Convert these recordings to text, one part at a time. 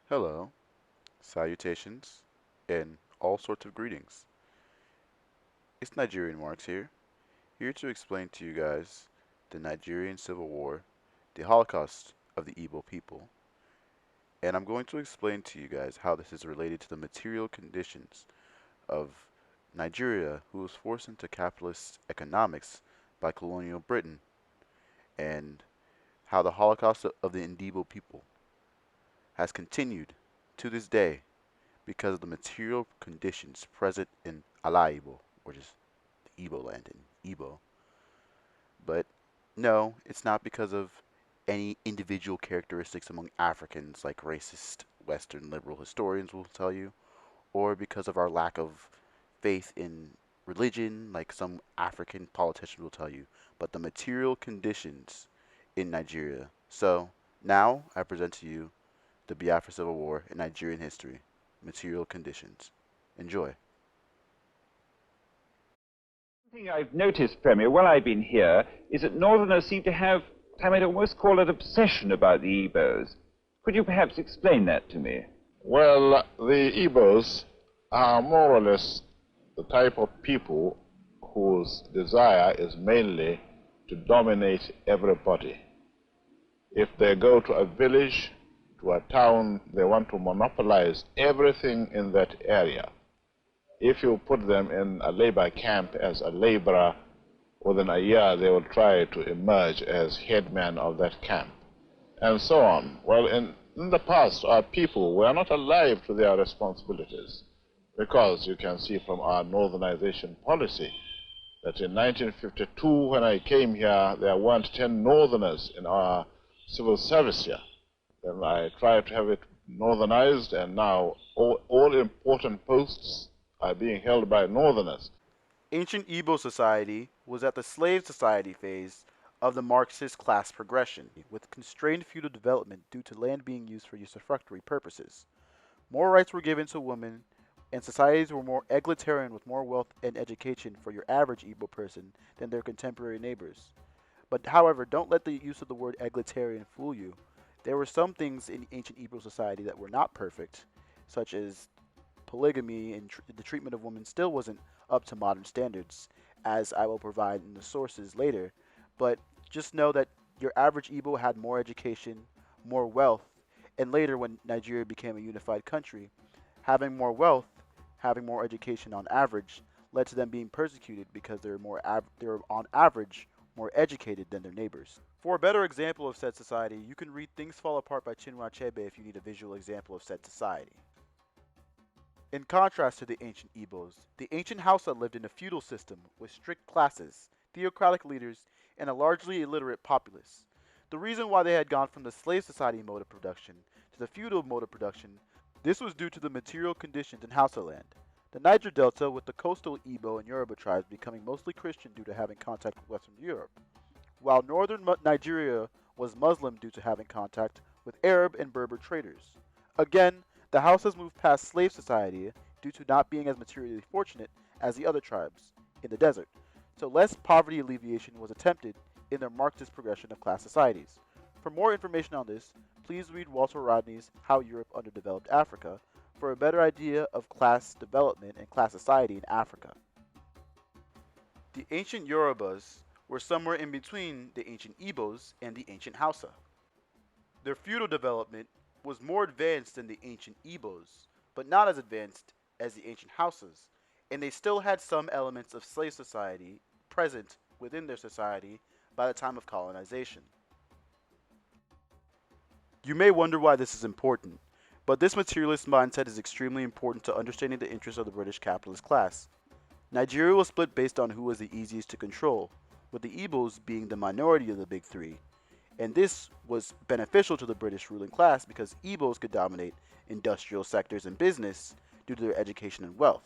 Hello, salutations, and all sorts of greetings. It's Nigerian Marks here to explain to you guys the Nigerian Civil War, the Holocaust of the Igbo people, and I'm going to explain to you guys how this is related to the material conditions of Nigeria, who was forced into capitalist economics by colonial Britain, and how the Holocaust of the Igbo people has continued to this day because of the material conditions present in Ala Igbo, or just the Igbo land in Igbo. But no, it's not because of any individual characteristics among Africans, like racist Western liberal historians will tell you, or because of our lack of faith in religion, like some African politicians will tell you, but the material conditions in Nigeria. So now I present to you the Biafra Civil War in Nigerian history, material conditions. Enjoy. One thing I've noticed, Premier, while I've been here, is that Northerners seem to have, I might almost call it, obsession about the Igbos. Could you perhaps explain that to me? Well, the Igbos are more or less the type of people whose desire is mainly to dominate everybody. If they go to a village, to a town, they want to monopolize everything in that area. If you put them in a labor camp as a laborer, within a year they will try to emerge as headman of that camp, and so on. Well, in the past, our people were not alive to their responsibilities, because you can see from our northernization policy that in 1952, when I came here, there weren't 10 northerners in our civil service here. Then I tried to have it northernized, and now all important posts are being held by northerners. Ancient Igbo society was at the slave society phase of the Marxist class progression, with constrained feudal development due to land being used for usufructory purposes. More rights were given to women, and societies were more egalitarian with more wealth and education for your average Igbo person than their contemporary neighbors. But however, don't let the use of the word egalitarian fool you. There were some things in ancient Igbo society that were not perfect, such as polygamy, and the treatment of women still wasn't up to modern standards, as I will provide in the sources later. But just know that your average Igbo had more education, more wealth, and later when Nigeria became a unified country, having more wealth, having more education on average, led to them being persecuted because they were on average more educated than their neighbors. For a better example of said society, you can read Things Fall Apart by Chinua Achebe if you need a visual example of said society. In contrast to the ancient Igbos, the ancient Hausa lived in a feudal system with strict classes, theocratic leaders, and a largely illiterate populace. The reason why they had gone from the slave society mode of production to the feudal mode of production, this was due to the material conditions in Hausa land. The Niger Delta, with the coastal Igbo and Yoruba tribes becoming mostly Christian due to having contact with Western Europe, while northern Nigeria was Muslim due to having contact with Arab and Berber traders. Again, the Hausas moved past slave society due to not being as materially fortunate as the other tribes in the desert, so less poverty alleviation was attempted in their Marxist progression of class societies. For more information on this, please read Walter Rodney's How Europe Underdeveloped Africa for a better idea of class development and class society in Africa. The ancient Yorubas were somewhere in between the ancient Igbos and the ancient Hausa. Their feudal development was more advanced than the ancient Igbos, but not as advanced as the ancient Hausas, and they still had some elements of slave society present within their society by the time of colonization. You may wonder why this is important, but this materialist mindset is extremely important to understanding the interests of the British capitalist class. Nigeria was split based on who was the easiest to control, with the Igbos being the minority of the big three, and this was beneficial to the British ruling class because Igbos could dominate industrial sectors and business due to their education and wealth,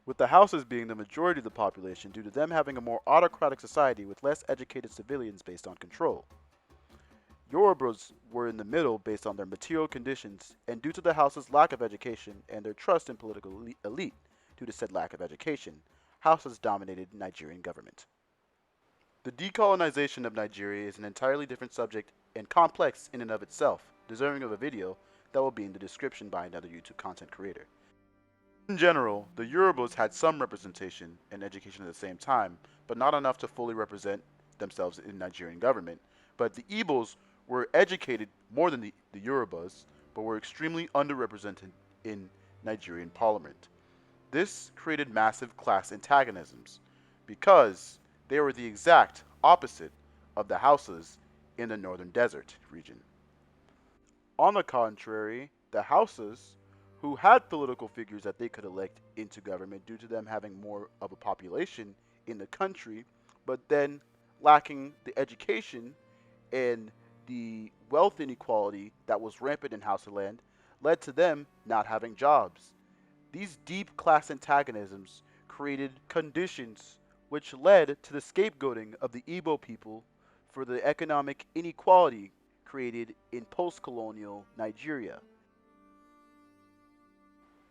with the Hausas being the majority of the population due to them having a more autocratic society with less educated civilians based on control. Yorubas were in the middle based on their material conditions and due to the Hausas' lack of education and their trust in political elite due to said lack of education, Hausas dominated Nigerian government. The decolonization of Nigeria is an entirely different subject and complex in and of itself, deserving of a video, that will be in the description by another YouTube content creator. In general, the Yorubas had some representation and education at the same time, but not enough to fully represent themselves in Nigerian government. But the Igbos were educated more than the Yorubas, but were extremely underrepresented in Nigerian parliament. This created massive class antagonisms because they were the exact opposite of the Hausas in the northern desert region. On the contrary, the Hausas, who had political figures that they could elect into government due to them having more of a population in the country, but then lacking the education and the wealth inequality that was rampant in Hausa land, led to them not having jobs. These deep class antagonisms created conditions which led to the scapegoating of the Igbo people for the economic inequality created in post-colonial Nigeria.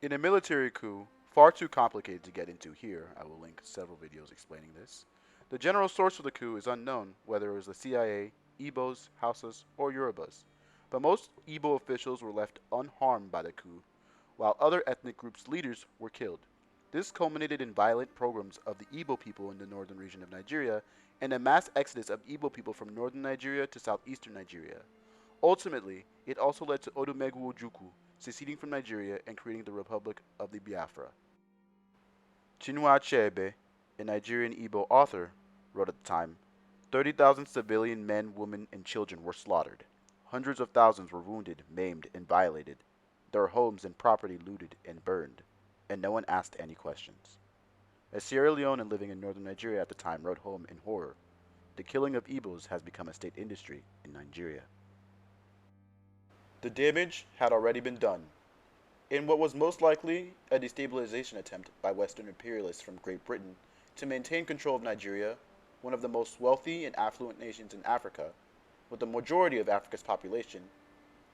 In a military coup, far too complicated to get into here, I will link several videos explaining this. The general source of the coup is unknown, whether it was the CIA, Igbos, Hausas, or Yorubas. But most Igbo officials were left unharmed by the coup, while other ethnic groups' leaders were killed. This culminated in violent pogroms of the Igbo people in the northern region of Nigeria and a mass exodus of Igbo people from northern Nigeria to southeastern Nigeria. Ultimately, it also led to Odumegwu Ojukwu seceding from Nigeria and creating the Republic of the Biafra. Chinua Achebe, a Nigerian Igbo author, wrote at the time, 30,000 civilian men, women, and children were slaughtered. Hundreds of thousands were wounded, maimed, and violated. Their homes and property looted and burned, and no one asked any questions. A Sierra Leonean living in northern Nigeria at the time wrote home in horror. The killing of Igbos has become a state industry in Nigeria. The damage had already been done. In what was most likely a destabilization attempt by Western imperialists from Great Britain to maintain control of Nigeria, one of the most wealthy and affluent nations in Africa, with the majority of Africa's population,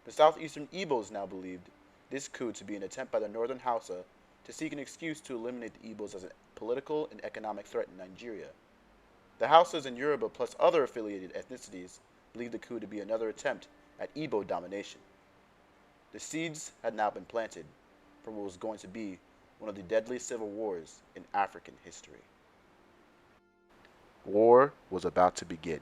the southeastern Igbos now believed this coup to be an attempt by the northern Hausa to seek an excuse to eliminate the Igbos as a political and economic threat in Nigeria. The Hausas and Yoruba plus other affiliated ethnicities believed the coup to be another attempt at Igbo domination. The seeds had now been planted for what was going to be one of the deadliest civil wars in African history. War was about to begin.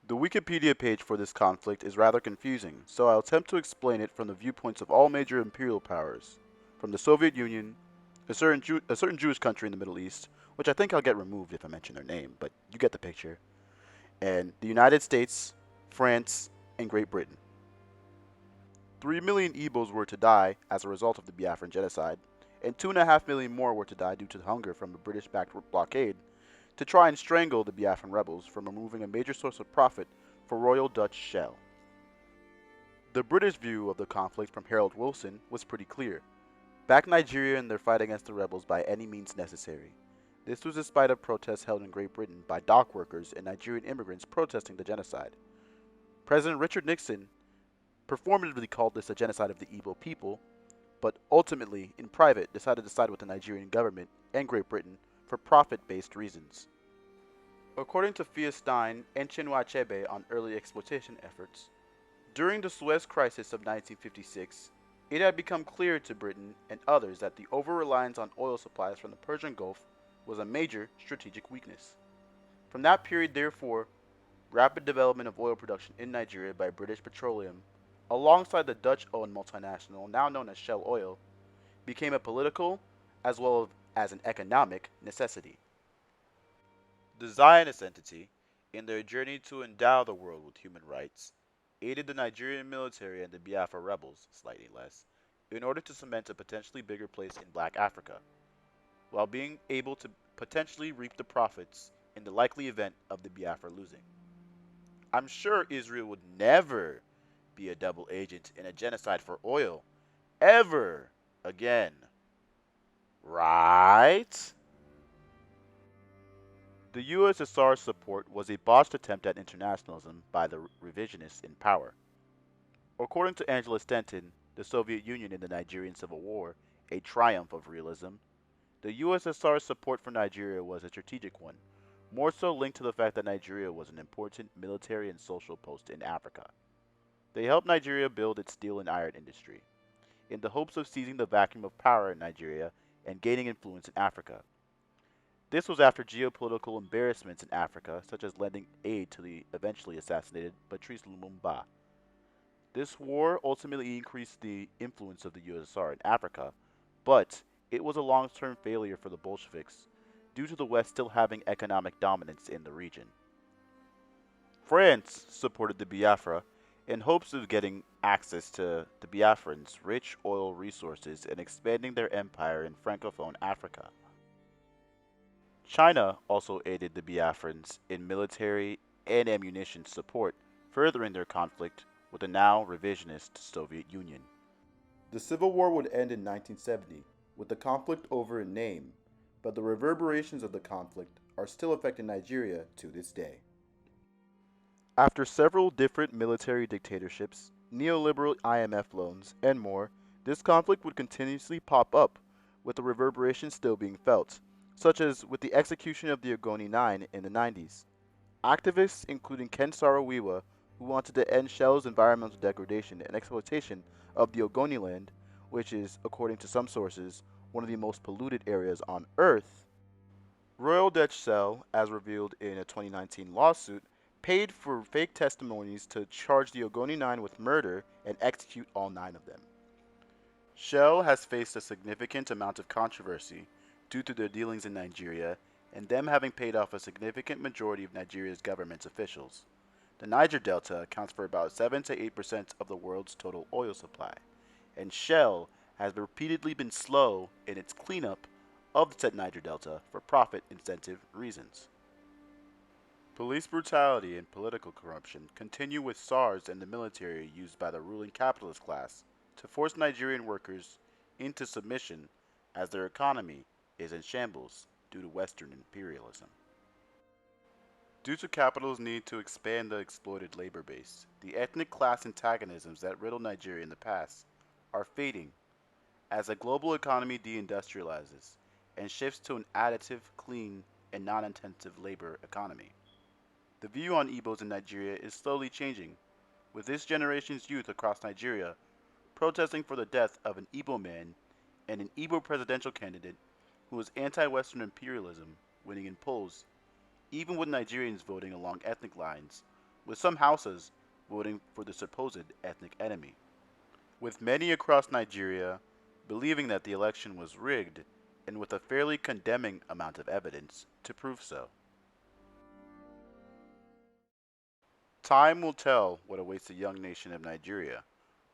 The Wikipedia page for this conflict is rather confusing, so I'll attempt to explain it from the viewpoints of all major imperial powers, from the Soviet Union, a certain Jewish country in the Middle East, which I think I'll get removed if I mention their name, but you get the picture, and the United States, France, and Great Britain. 3 million Igbos were to die as a result of the Biafran genocide, and 2.5 million more were to die due to hunger from a British-backed blockade to try and strangle the Biafran rebels from removing a major source of profit for Royal Dutch Shell. The British view of the conflict from Harold Wilson was pretty clear. Back Nigeria in their fight against the rebels by any means necessary. This was despite of protests held in Great Britain by dock workers and Nigerian immigrants protesting the genocide. President Richard Nixon performatively called this a genocide of the Igbo people, but ultimately, in private, decided to side with the Nigerian government and Great Britain for profit-based reasons. According to Fia Stein and Chinua Achebe on early exploitation efforts, during the Suez Crisis of 1956, it had become clear to Britain and others that the over-reliance on oil supplies from the Persian Gulf was a major strategic weakness. From that period, therefore, rapid development of oil production in Nigeria by British Petroleum, alongside the Dutch-owned multinational now known as Shell Oil, became a political as well as an economic necessity. The Zionist entity, in their journey to endow the world with human rights, aided the Nigerian military and the Biafra rebels, slightly less, in order to cement a potentially bigger place in Black Africa, while being able to potentially reap the profits in the likely event of the Biafra losing. I'm sure Israel would never be a double agent in a genocide for oil ever again. Right? The USSR's support was a botched attempt at internationalism by the revisionists in power. According to Angela Stenton, the Soviet Union in the Nigerian Civil War, a triumph of realism, the USSR's support for Nigeria was a strategic one, more so linked to the fact that Nigeria was an important military and social post in Africa. They helped Nigeria build its steel and iron industry, in the hopes of seizing the vacuum of power in Nigeria and gaining influence in Africa. This was after geopolitical embarrassments in Africa, such as lending aid to the eventually assassinated Patrice Lumumba. This war ultimately increased the influence of the USSR in Africa, but it was a long-term failure for the Bolsheviks due to the West still having economic dominance in the region. France supported the Biafra in hopes of getting access to the Biafrans' rich oil resources and expanding their empire in Francophone Africa. China also aided the Biafrans in military and ammunition support, furthering their conflict with the now revisionist Soviet Union. The Civil War would end in 1970, with the conflict over in name, but the reverberations of the conflict are still affecting Nigeria to this day. After several different military dictatorships, neoliberal IMF loans, and more, this conflict would continuously pop up, with the reverberations still being felt, such as with the execution of the Ogoni Nine in the 90s. Activists, including Ken Saro-Wiwa, who wanted to end Shell's environmental degradation and exploitation of the Ogoni land, which is, according to some sources, one of the most polluted areas on Earth. Royal Dutch Shell, as revealed in a 2019 lawsuit, paid for fake testimonies to charge the Ogoni Nine with murder and execute all 9 of them. Shell has faced a significant amount of controversy due to their dealings in Nigeria and them having paid off a significant majority of Nigeria's government officials. The Niger Delta accounts for about 7 to 8% of the world's total oil supply, and Shell has repeatedly been slow in its cleanup of the said Niger Delta for profit incentive reasons. Police brutality and political corruption continue with SARS and the military used by the ruling capitalist class to force Nigerian workers into submission as their economy is in shambles due to Western imperialism. Due to capital's need to expand the exploited labor base, the ethnic class antagonisms that riddled Nigeria in the past are fading as the global economy deindustrializes and shifts to an additive, clean, and non-intensive labor economy. The view on Igbos in Nigeria is slowly changing, with this generation's youth across Nigeria protesting for the death of an Igbo man and an Igbo presidential candidate who was anti-Western imperialism winning in polls, even with Nigerians voting along ethnic lines, with some Hausas voting for the supposed ethnic enemy, with many across Nigeria believing that the election was rigged and with a fairly condemning amount of evidence to prove so. Time will tell what awaits the young nation of Nigeria,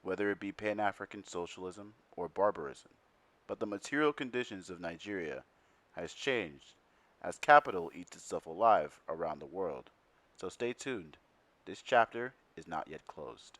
whether it be Pan-African socialism or barbarism, but the material conditions of Nigeria has changed as capital eats itself alive around the world. So stay tuned. This chapter is not yet closed.